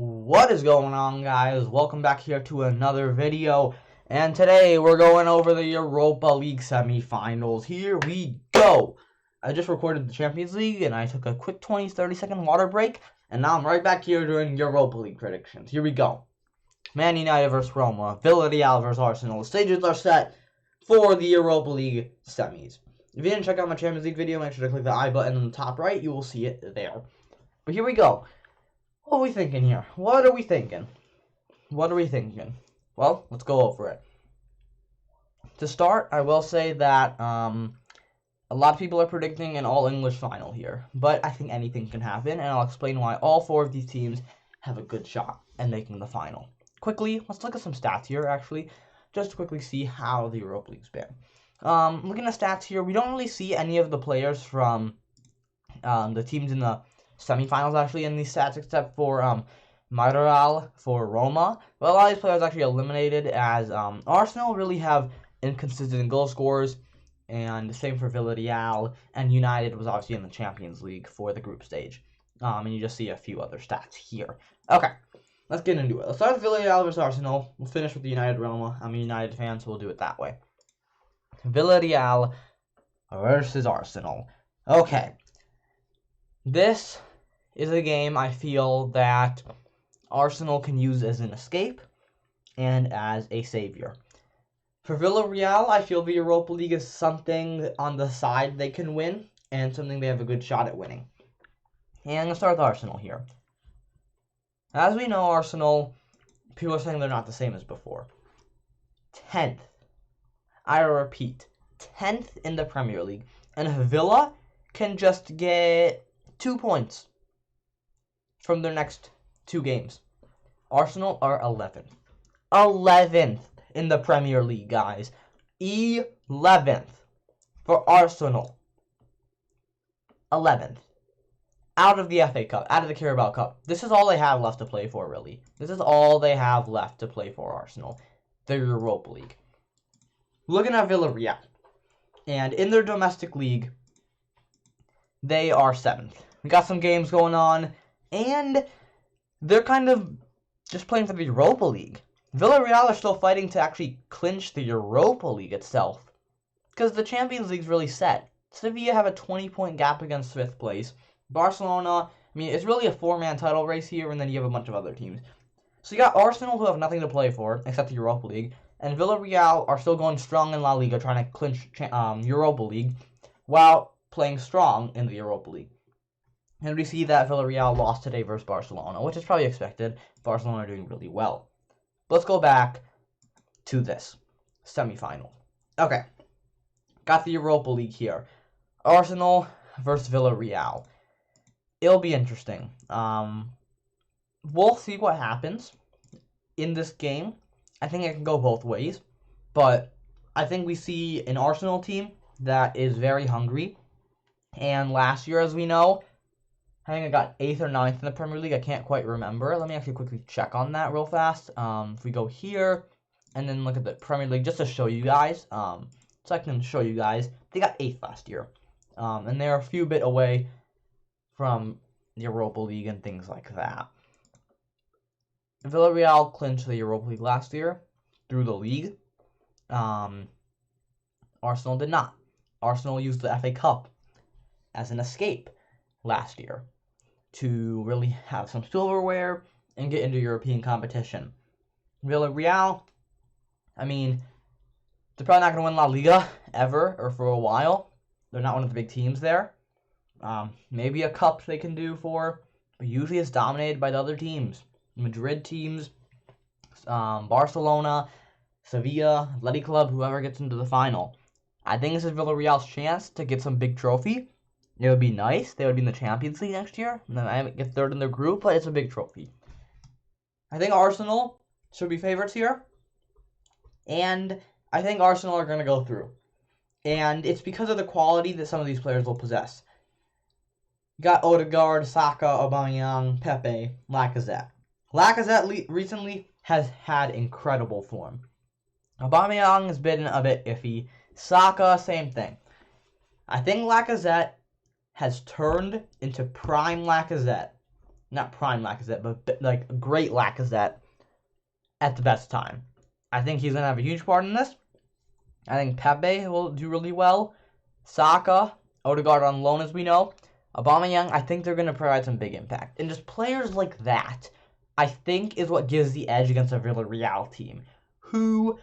What is going on, guys? Welcome back here to another video, and today we're going over the Europa League semifinals. Here we go. I just recorded the Champions League and I took a quick 20-30 second water break, and now I'm right back here doing Europa League predictions. Here we go. Man United versus Roma, Villarreal versus Arsenal. The stages are set for the Europa League semis. If you didn't check out my Champions League video, make sure to click the I button in the top right. You will see it there. But here we go. What are we thinking here? What are we thinking? Well, let's go over it. To start, I will say that a lot of people are predicting an all-English final here. But I think anything can happen, and I'll explain why all four of these teams have a good shot at making the final. Quickly, let's look at some stats here, actually, just to quickly see how the Europa League's been. Looking at stats here, we don't really see any of the players from the teams in the semifinals actually in these stats, except for Villarreal for Roma. But a lot of these players actually eliminated, as Arsenal really have inconsistent goal scorers, and the same for Villarreal, and United was obviously in the Champions League for the group stage. And you just see a few other stats here. Okay, let's get into it. Let's start with Villarreal versus Arsenal. We'll finish with the United Roma. I'm a United fan, so we'll do it that way. Villarreal versus Arsenal. Okay. This is a game I feel that Arsenal can use as an escape and as a savior. For Villarreal, I feel the Europa League is something on the side they can win and something they have a good shot at winning. And let's start with Arsenal here. As we know, Arsenal, people are saying they're not the same as before. 10th. I repeat, 10th in the Premier League. And Villa can just get 2 points from their next 2 games. Arsenal are 11th. 11th in the Premier League, guys. 11th for Arsenal. 11th. Out of the FA Cup, out of the Carabao Cup. This is all they have left to play for, really. This is all they have left to play for, Arsenal. The Europa League. Looking at Villarreal, and in their domestic league, they are 7th. We got some games going on, and they're kind of just playing for the Europa League. Villarreal are still fighting to actually clinch the Europa League itself, because the Champions League's really set. Sevilla have a 20-point gap against 5th place. Barcelona, it's really a 4-man title race here, and then you have a bunch of other teams. So you got Arsenal, who have nothing to play for, except the Europa League, and Villarreal are still going strong in La Liga, trying to clinch Europa League, while playing strong in the Europa League. And we see that Villarreal lost today versus Barcelona, which is probably expected. Barcelona are doing really well. But let's go back to this semifinal. Okay, got the Europa League here. Arsenal versus Villarreal. It'll be interesting. We'll see what happens in this game. I think it can go both ways, but I think we see an Arsenal team that is very hungry. And last year, as we know, I think I got 8th or 9th in the Premier League. I can't quite remember. Let me actually quickly check on that real fast. If we go here and then look at the Premier League, just to show you guys, so I can show you guys, they got 8th last year. And they're a few bit away from the Europa League and things like that. Villarreal clinched the Europa League last year through the league. Arsenal did not. Arsenal used the FA Cup as an escape last year to really have some silverware and get into European competition. Villarreal, they're probably not going to win La Liga ever or for a while. They're not one of the big teams there. Maybe a cup they can do for, but usually it's dominated by the other teams. Madrid teams, Barcelona, Sevilla, Athletic Club, whoever gets into the final. I think this is Villarreal's chance to get some big trophy. It would be nice. They would be in the Champions League next year. And then I might get 3rd in their group, but it's a big trophy. I think Arsenal should be favorites here. And I think Arsenal are going to go through. And it's because of the quality that some of these players will possess. You got Odegaard, Saka, Aubameyang, Pepe, Lacazette. Lacazette recently has had incredible form. Aubameyang has been a bit iffy. Saka, same thing. I think Lacazette has turned into prime Lacazette not prime Lacazette, but like great Lacazette at the best time. I think he's going to have a huge part in this. I think Pepe will do really well. Saka, Odegaard on loan, as we know. Aubameyang, I think they're going to provide some big impact. And just players like that, I think, is what gives the edge against a Villarreal team, who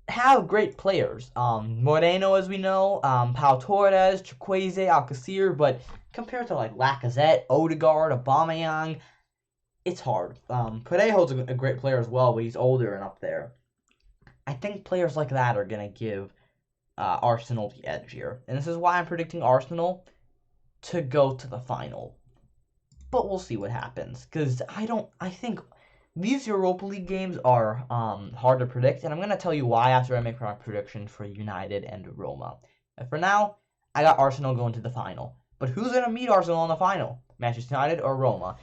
have great players. Moreno, as we know, Pau Torres, Chukwueze, Alcacer, but compared to like Lacazette, Odegaard, Aubameyang, it's hard. Parejo's a great player as well, but he's older and up there. I think players like that are going to give Arsenal the edge here. And this is why I'm predicting Arsenal to go to the final. But we'll see what happens. Because I think these Europa League games are hard to predict. And I'm going to tell you why after I make my prediction for United and Roma. And for now, I got Arsenal going to the final. But who's going to meet Arsenal in the final? Manchester United or Roma?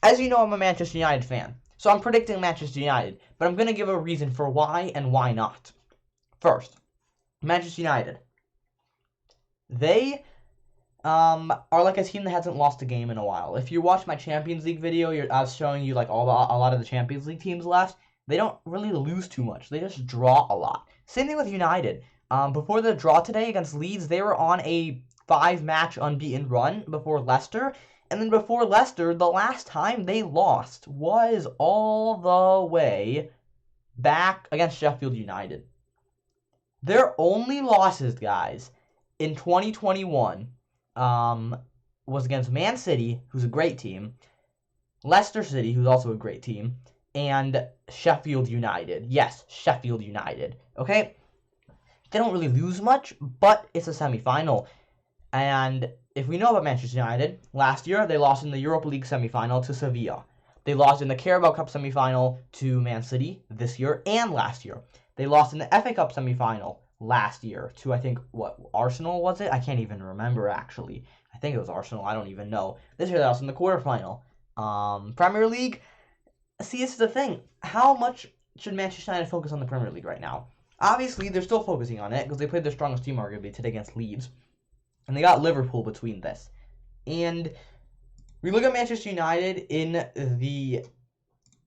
As you know, I'm a Manchester United fan. So I'm predicting Manchester United, but I'm going to give a reason for why and why not. First, Manchester United. They are like a team that hasn't lost a game in a while. If you watch my Champions League video, I was showing you like a lot of the Champions League teams left. They don't really lose too much. They just draw a lot. Same thing with United. Before the draw today against Leeds, they were on a 5-match unbeaten run before Leicester. And then before Leicester, the last time they lost was all the way back against Sheffield United. Their only losses, guys, in 2021 was against Man City, who's a great team, Leicester City, who's also a great team, and Sheffield United. Yes, Sheffield United. Okay? They don't really lose much, but it's a semi-final. And if we know about Manchester United, last year they lost in the Europa League semi-final to Sevilla. They lost in the Carabao Cup semi-final to Man City this year and last year. They lost in the FA Cup semi-final last year to, I think, Arsenal was it? I can't even remember, actually. I think it was Arsenal. I don't even know. This year they lost in the quarterfinal. Premier League, see, this is the thing. How much should Manchester United focus on the Premier League right now? Obviously, they're still focusing on it because they played their strongest team, arguably, today against Leeds. And they got Liverpool between this. And we look at Manchester United in the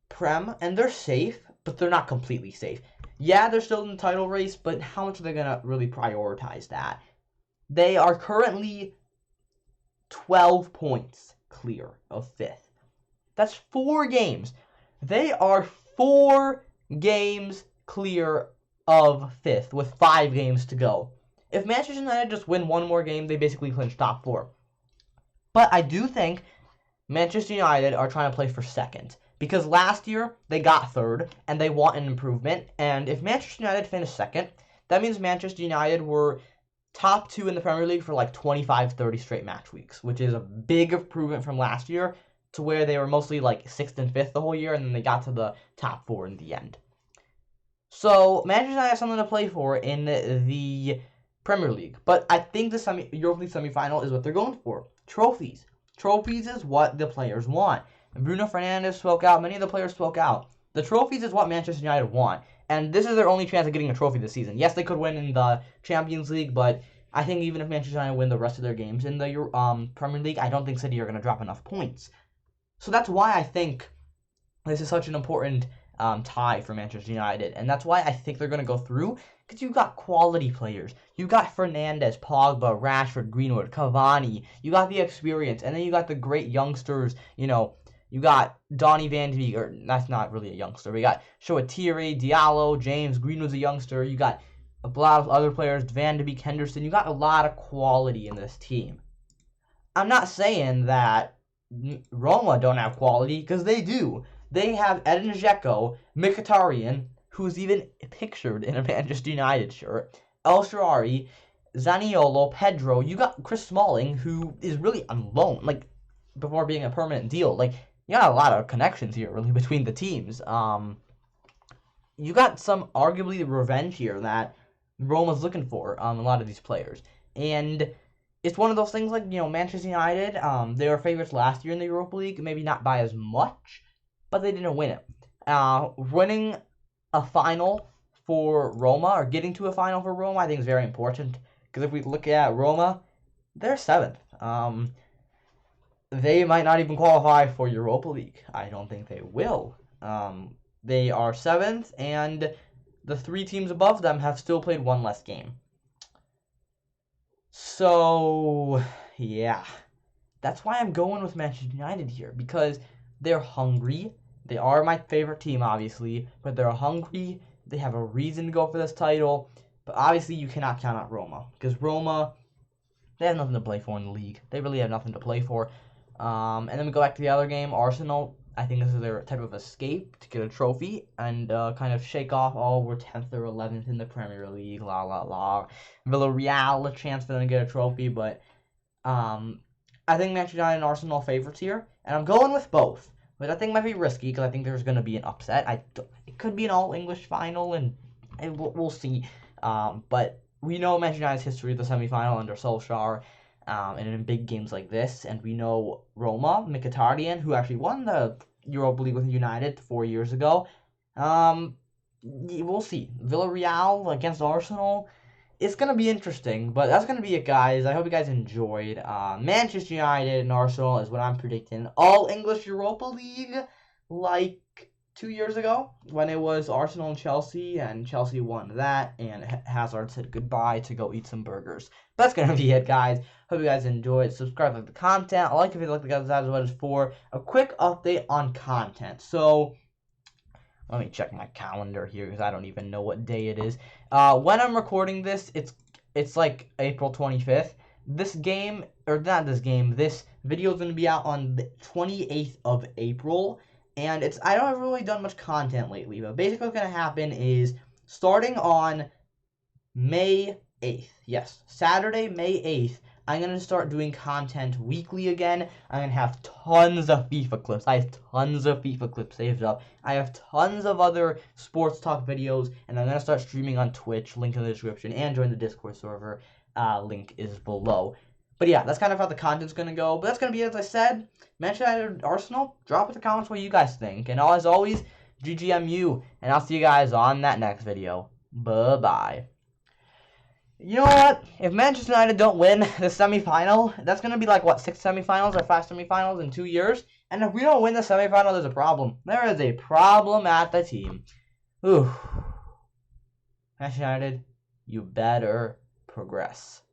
Prem, and they're safe, but they're not completely safe. Yeah, they're still in the title race, but how much are they going to really prioritize that? They are currently 12 points clear of 5th. That's 4 games. They are 4 games clear of 5th with 5 games to go. If Manchester United just win one more game, they basically clinch top 4. But I do think Manchester United are trying to play for 2nd. Because last year, they got 3rd, and they want an improvement. And if Manchester United finished 2nd, that means Manchester United were top 2 in the Premier League for like 25-30 straight match weeks, which is a big improvement from last year to where they were mostly like 6th and 5th the whole year, and then they got to the top 4 in the end. So Manchester United has something to play for in the Premier League. But I think the Europa League semi-final is what they're going for. Trophies. Trophies is what the players want. And Bruno Fernandes spoke out. Many of the players spoke out. The trophies is what Manchester United want. And this is their only chance of getting a trophy this season. Yes, they could win in the Champions League, but I think even if Manchester United win the rest of their games in the Premier League, I don't think City are going to drop enough points. So that's why I think this is such an important tie for Manchester United. And that's why I think they're going to go through. Because you've got quality players. You got Fernandes, Pogba, Rashford, Greenwood, Cavani. You got the experience. And then you got the great youngsters. You know, you got Donny Van de Beek. Or that's not really a youngster. We got Shoatiri, Diallo, James. Greenwood's a youngster. You got a lot of other players. Van de Beek, Henderson. You got a lot of quality in this team. I'm not saying that Roma don't have quality. Because they do. They have Edin Dzeko, Mkhitaryan, who's even pictured in a Manchester United shirt, El Shaarawy, Zaniolo, Pedro. You got Chris Smalling, who is really on loan, like, before being a permanent deal. Like, you got a lot of connections here, really, between the teams. You got some, arguably, revenge here that Roma's looking for, a lot of these players. And it's one of those things like, you know, Manchester United, they were favorites last year in the Europa League, maybe not by as much, but they didn't win it. Winning a final for Roma, or getting to a final for Roma, I think is very important. Because if we look at Roma, they're 7th. they might not even qualify for Europa League. I don't think they will. They are 7th, and the 3 teams above them have still played 1 less game. So, yeah. That's why I'm going with Manchester United here, because they're hungry. They are my favorite team, obviously, but they're hungry. They have a reason to go for this title. But obviously, you cannot count out Roma, because Roma, they have nothing to play for in the league. They really have nothing to play for. And then we go back to the other game, Arsenal. I think this is their type of escape to get a trophy and kind of shake off, oh, we're 10th or 11th in the Premier League, la la la. Villarreal, a chance for them to get a trophy, but I think Manchester United and Arsenal are favorites here, and I'm going with both, which I think might be risky because I think there's going to be an upset. It could be an all-English final, and we'll see. But we know Manchester United's history of the semifinal under Solskjaer, and in big games like this, and we know Roma, Mkhitaryan, who actually won the Europa League with United 4 years ago. We'll see. Villarreal against Arsenal. It's going to be interesting, but that's going to be it, guys. I hope you guys enjoyed. Manchester United and Arsenal is what I'm predicting. All English Europa League, like 2 years ago when it was Arsenal and Chelsea won that, and Hazard said goodbye to go eat some burgers. But that's going to be it, guys. Hope you guys enjoyed. Subscribe, like the content. I like if you like the guys as well as for a quick update on content. So, let me check my calendar here because I don't even know what day it is. When I'm recording this, it's like April 25th. This game, or not this game, this video is going to be out on the 28th of April. And I don't have really done much content lately, but basically what's going to happen is starting on May 8th. Yes, Saturday, May 8th. I'm going to start doing content weekly again. I'm going to have tons of FIFA clips. I have tons of FIFA clips saved up. I have tons of other sports talk videos, and I'm going to start streaming on Twitch, link in the description, and join the Discord server, link is below. But yeah, that's kind of how the content's going to go. But that's going to be it, as I said. Manchester United, Arsenal, drop in the comments what you guys think. And as always, GGMU, and I'll see you guys on that next video. Bye-bye. You know what? If Manchester United don't win the semifinal, that's going to be like, what, 6 semifinals or 5 semifinals in 2 years? And if we don't win the semifinal, there's a problem. There is a problem at the team. Ooh. Manchester United, you better progress.